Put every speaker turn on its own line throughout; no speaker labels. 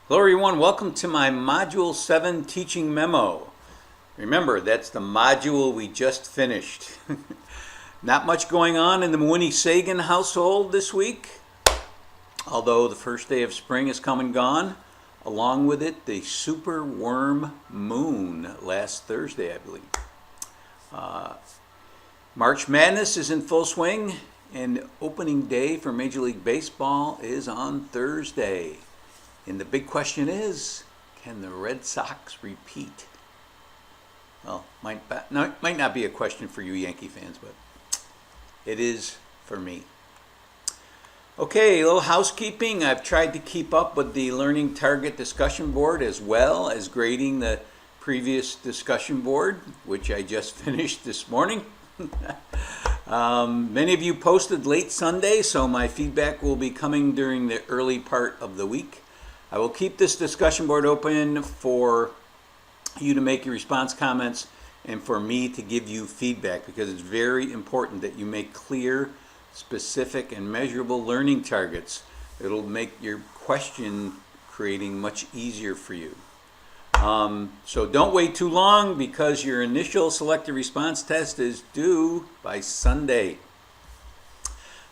Hello everyone, welcome to my Module 7 teaching memo. Remember, that's the module we just finished. Not much going on in the Mawinnie-Sagan household this week, although the first day of spring has come and gone. Along with it, the super worm moon last Thursday, I believe. March Madness is in full swing, and opening day for Major League Baseball is on Thursday. And the big question is, can the Red Sox repeat? Well, might not be a question for you Yankee fans, but it is for me. Okay, a little housekeeping. I've tried to keep up with the Learning Target discussion board as well as grading the previous discussion board, which I just finished this morning. Many of you posted late Sunday, so my feedback will be coming during the early part of the week. I will keep this discussion board open for you to make your response comments and for me to give you feedback, because it's very important that you make clear, specific, and measurable learning targets. It'll make your question creating much easier for you. So don't wait too long, because your initial selected response test is due by Sunday.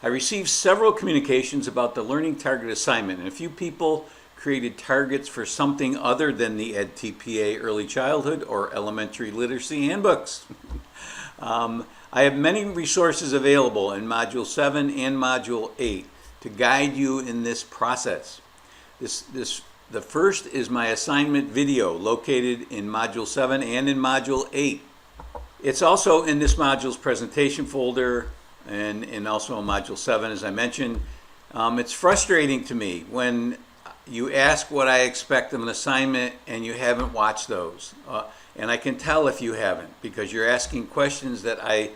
I received several communications about the learning target assignment, and a few people created targets for something other than the EdTPA Early Childhood or Elementary Literacy Handbooks. I have many resources available in Module 7 and Module 8 to guide you in this process. The first is my assignment video located in Module 7 and in Module 8. It's also in this module's presentation folder and also in Module 7, as I mentioned. It's frustrating to me when you ask what I expect of an assignment and you haven't watched those. And I can tell if you haven't, because you're asking questions that I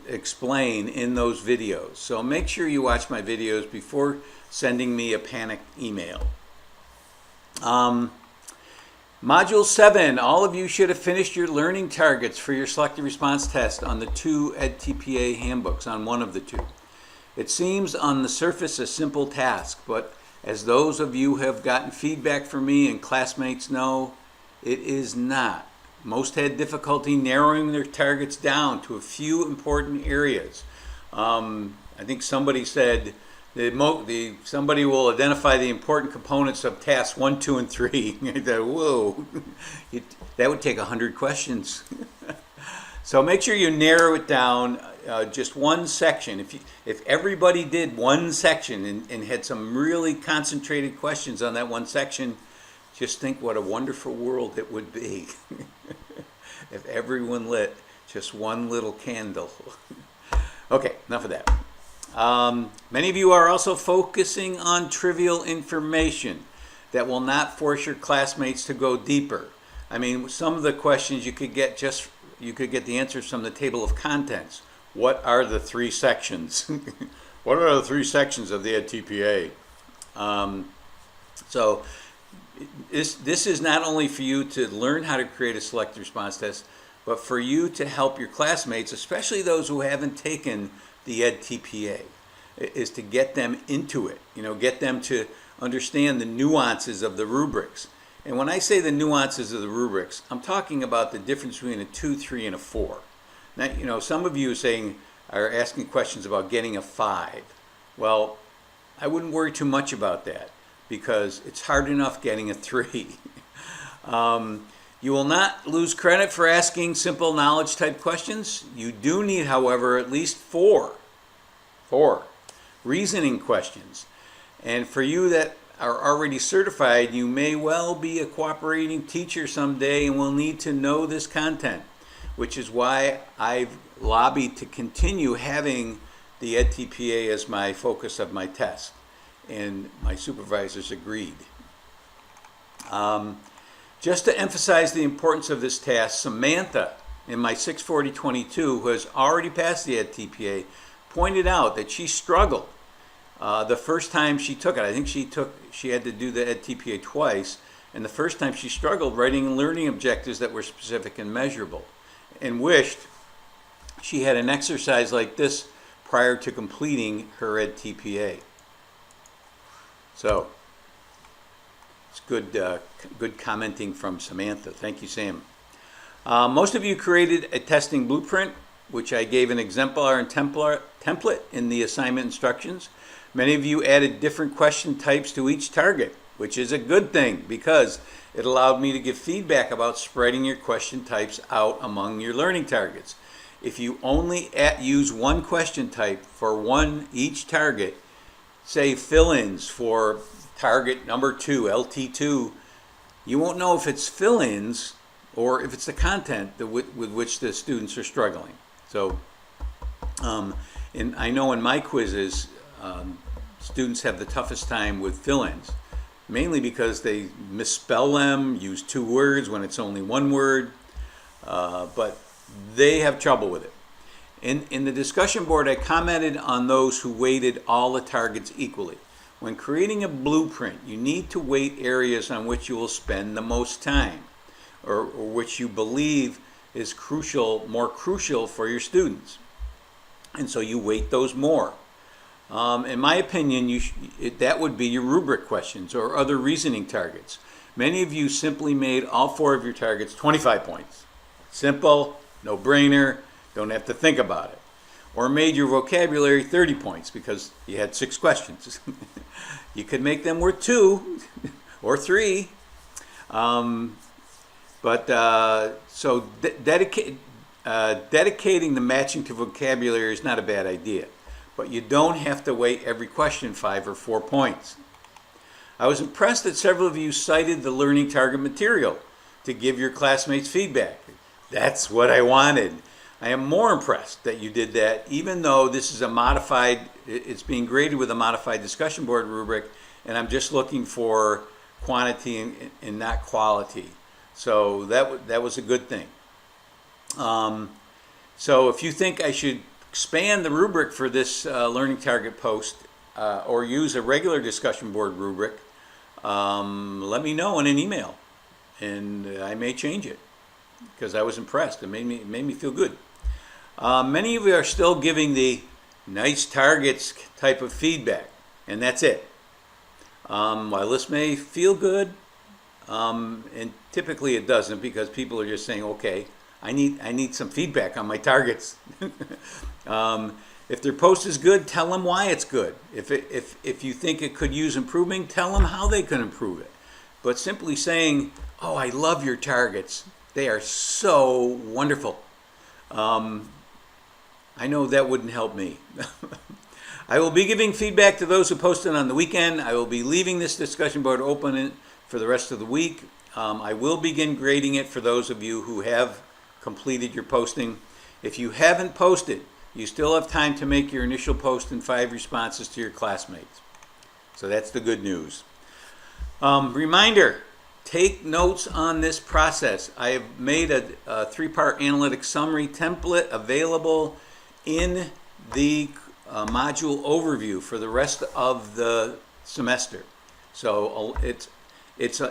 explain in those videos. So make sure you watch my videos before sending me a panicked email. Module 7, all of you should have finished your learning targets for your selected response test on the two EdTPA handbooks, on one of the two. It seems on the surface a simple task, but as those of you who have gotten feedback from me and classmates know, it is not. Most had difficulty narrowing their targets down to a few important areas. I think somebody said somebody will identify the important components of tasks 1, 2, and 3. I thought, whoa, that would take 100 questions. So make sure you narrow it down, just one section. If everybody did one section and had some really concentrated questions on that one section, just think what a wonderful world it would be if everyone lit just one little candle. Okay, enough of that. Many of you are also focusing on trivial information that will not force your classmates to go deeper. I mean, some of the questions you could get the answers from the table of contents. What are the 3 sections? What are the 3 sections of the EdTPA? So this is not only for you to learn how to create a selected response test, but for you to help your classmates, especially those who haven't taken the EdTPA, is to get them into it. Get them to understand the nuances of the rubrics. And when I say the nuances of the rubrics, I'm talking about the difference between a 2, 3, and a 4. Now, some of you are asking questions about getting a 5. Well, I wouldn't worry too much about that, because it's hard enough getting a 3. You will not lose credit for asking simple knowledge type questions. You do need, however, at least 4 reasoning questions. And for you that are already certified, you may well be a cooperating teacher someday and will need to know this content, which is why I've lobbied to continue having the EdTPA as my focus of my test, and my supervisors agreed. Just to emphasize the importance of this task, Samantha in my 64022, who has already passed the EdTPA, pointed out that she struggled the first time she took it. I think she had to do the EdTPA twice, and the first time she struggled writing learning objectives that were specific and measurable, and wished she had an exercise like this prior to completing her EdTPA. So It's good commenting from Samantha. Thank you, Sam. Most of you created a testing blueprint, which I gave an exemplar and template in the assignment instructions. Many of you added different question types to each target, which is a good thing because it allowed me to give feedback about spreading your question types out among your learning targets. If you only use one question type for each target, say fill-ins for target number 2, LT2, you won't know if it's fill-ins or if it's the content with which the students are struggling. So, and I know in my quizzes, students have the toughest time with fill-ins, mainly because they misspell them, use 2 words when it's only 1 word, but they have trouble with it. In the discussion board, I commented on those who weighted all the targets equally. When creating a blueprint, you need to weight areas on which you will spend the most time, or which you believe is more crucial for your students. And so you weight those more. In my opinion, that would be your rubric questions or other reasoning targets. Many of you simply made all 4 of your targets 25 points. Simple, no brainer, don't have to think about it. Or made your vocabulary 30 points because you had 6 questions. You could make them worth 2 or 3. So dedicating the matching to vocabulary is not a bad idea, but you don't have to weight every question 5 or 4 points. I was impressed that several of you cited the learning target material to give your classmates feedback. That's what I wanted. I am more impressed that you did that, even though this is it's being graded with a modified discussion board rubric, and I'm just looking for quantity and not quality. So that was a good thing. So if you think I should expand the rubric for this learning target post or use a regular discussion board rubric, let me know in an email, and I may change it because I was impressed. It made me feel good. Many of you are still giving the nice targets type of feedback, and that's it. While this may feel good, and typically it doesn't, because people are just saying, okay, I need some feedback on my targets. If their post is good, tell them why it's good. If you think it could use improving, tell them how they can improve it. But simply saying, oh, I love your targets, they are so wonderful, I know that wouldn't help me. I will be giving feedback to those who posted on the weekend. I will be leaving this discussion board open for the rest of the week. I will begin grading it for those of you who have completed your posting. If you haven't posted, you still have time to make your initial post and 5 responses to your classmates. So that's the good news. Reminder, take notes on this process. I have made a 3-part analytic summary template available in the module overview for the rest of the semester. So it's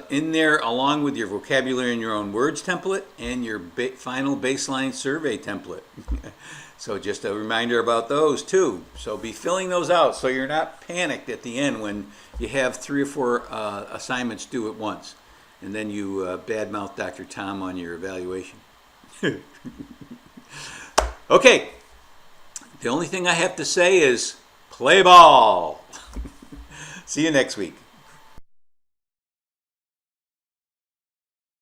in there along with your vocabulary in your own words template and your final baseline survey template. So just a reminder about those too. So be filling those out so you're not panicked at the end when you have 3 or 4 assignments due at once, and then you badmouth Dr. Tom on your evaluation. Okay, the only thing I have to say is play ball. See you next week.